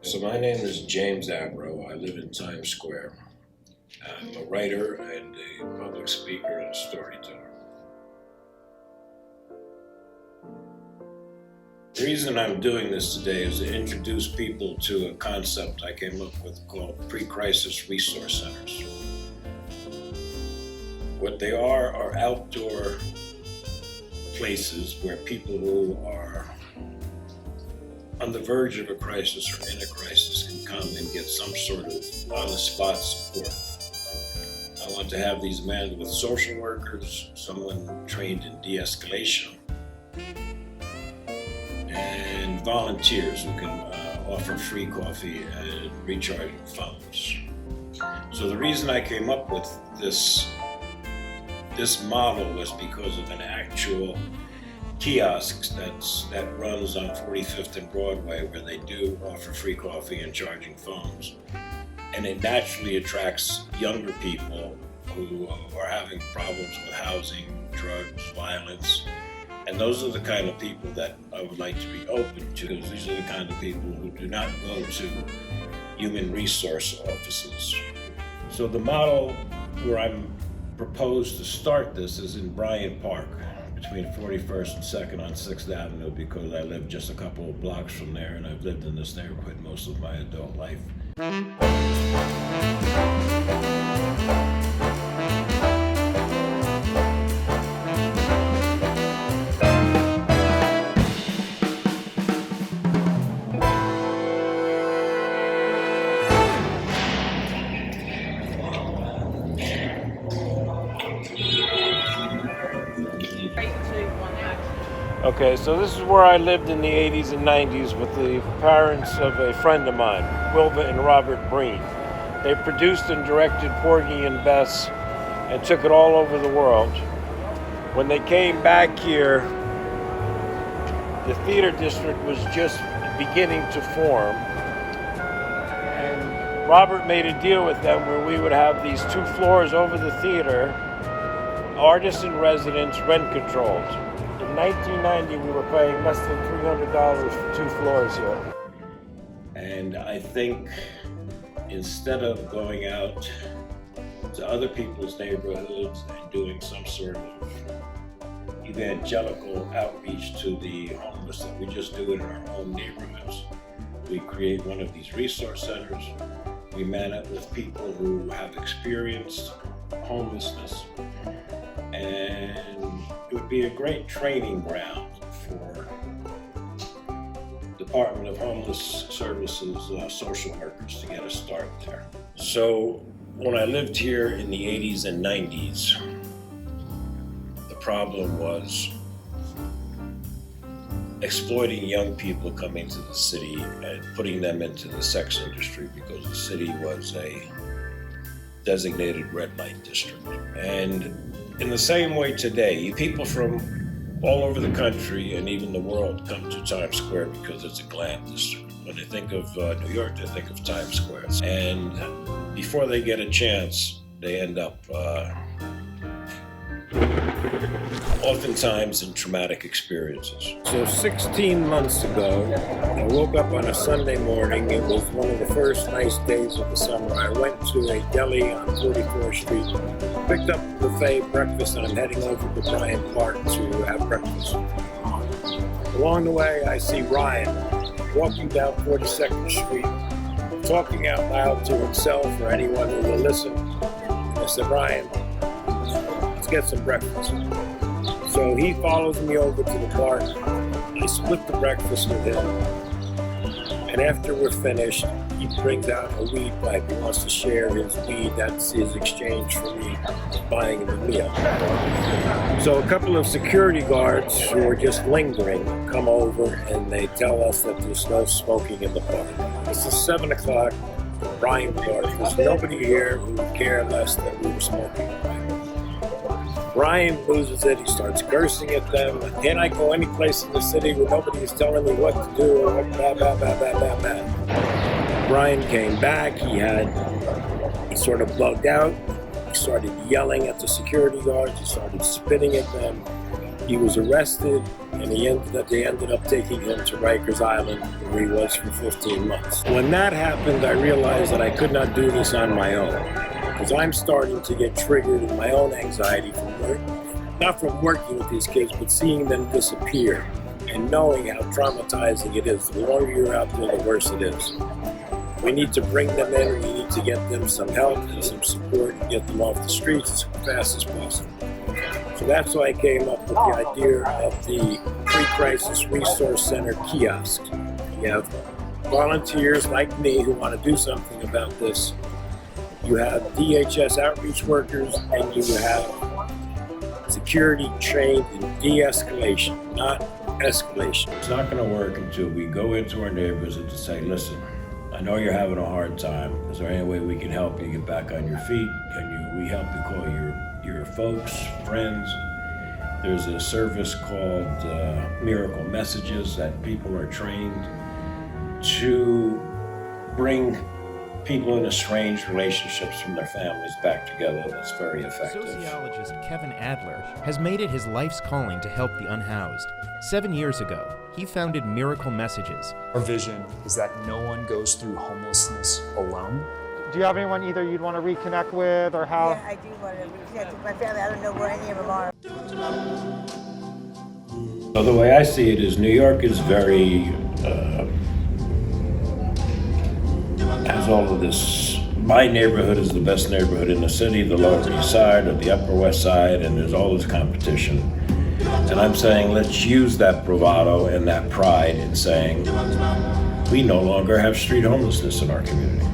So my name is James Abro. I live in Times Square. I'm a writer and a public speaker and storyteller. The reason I'm doing this today is to introduce people to a concept I came up with called Pre-Crisis Resource Centers. What they are outdoor places where people who are on the verge of a crisis or in a crisis can come and get some sort of on-the-spot support. I want to have these men with social workers, someone trained in de-escalation, and volunteers who can offer free coffee and recharging phones. So the reason I came up with this model was because of an actual kiosk that runs on 45th and Broadway, where they do offer free coffee and charging phones. And it naturally attracts younger people who are having problems with housing, drugs, violence. And those are the kind of people that I would like to be open to. These are the kind of people who do not go to human resource offices. So the model where I'm proposed to start this is in Bryant Park, between 41st and 2nd on 6th Avenue, because I live just a couple of blocks from there, and I've lived in this neighborhood most of my adult life. Okay, so this is where I lived in the 80s and 90s with the parents of a friend of mine, Wilva and Robert Breen. They produced and directed Porgy and Bess and took it all over the world. When they came back here, the theater district was just beginning to form. And Robert made a deal with them where we would have these 2 floors over the theater, artists in residence, rent controlled. In 1990, we were paying less than $300 for 2 floors here. And I think instead of going out to other people's neighborhoods and doing some sort of evangelical outreach to the homeless that we just do it in our own neighborhoods, we create one of these resource centers. We man it with people who have experienced homelessness, and it would be a great training ground for Department of Homeless Services social workers to get a start there. So when I lived here in the 80s and 90s, the problem was exploiting young people coming to the city and putting them into the sex industry, because the city was a designated red light district. And in the same way today, people from all over the country and even the world come to Times Square because it's a glam district. When they think of New York, they think of Times Square. And before they get a chance, they end up oftentimes in traumatic experiences. So 16 months ago, I woke up on a Sunday morning. It was one of the first nice days of the summer. I went to a deli on 44th Street, picked up a buffet breakfast, and I'm heading over to Bryant Park to have breakfast. Along the way, I see Ryan walking down 42nd Street, talking out loud to himself or anyone who will listen. I said, "Ryan, let's get some breakfast." So he follows me over to the park. I split the breakfast with him. And after we're finished, he brings out a weed pipe. He wants to share his weed. That's his exchange for me buying him a meal. So a couple of security guards who are just lingering come over, and they tell us that there's no smoking in the park. This is 7 o'clock, Bryant Park. There's nobody here who would care less that we were smoking. Ryan loses it. He starts cursing at them. Can't I go any place in the city where nobody is telling me what to do? Or what, blah, blah, blah, blah, blah, blah. Ryan came back. He sort of bugged out. He started yelling at the security guards. He started spitting at them. He was arrested, and they ended up taking him to Rikers Island, where he was for 15 months. When that happened, I realized that I could not do this on my own, because I'm starting to get triggered in my own anxiety from work, not from working with these kids, but seeing them disappear and knowing how traumatizing it is. The longer you're out there, the worse it is. We need to bring them in, we need to get them some help and some support and get them off the streets as fast as possible. So that's why I came up with the idea of the Pre-Crisis Resource Center kiosk. You have volunteers like me who want to do something about this. You have DHS outreach workers, and you have security trained in de-escalation, not escalation. It's not going to work until we go into our neighborhoods and just say, listen, I know you're having a hard time. Is there any way we can help you get back on your feet? Can we help you call your folks, friends? There's a service called Miracle Messages that people are trained to bring people in estranged relationships from their families back together. That's very effective. Sociologist Kevin Adler has made it his life's calling to help the unhoused. 7 years ago, he founded Miracle Messages. Our vision is that no one goes through homelessness alone. Do you have anyone either you'd want to reconnect with or how? Yeah, I do want to reconnect with my family. I don't know where any of them are. So the way I see it is New York is very, has all of this. My neighborhood is the best neighborhood in the city, the Lower East Side or the Upper West Side, and there's all this competition. And I'm saying let's use that bravado and that pride in saying we no longer have street homelessness in our community.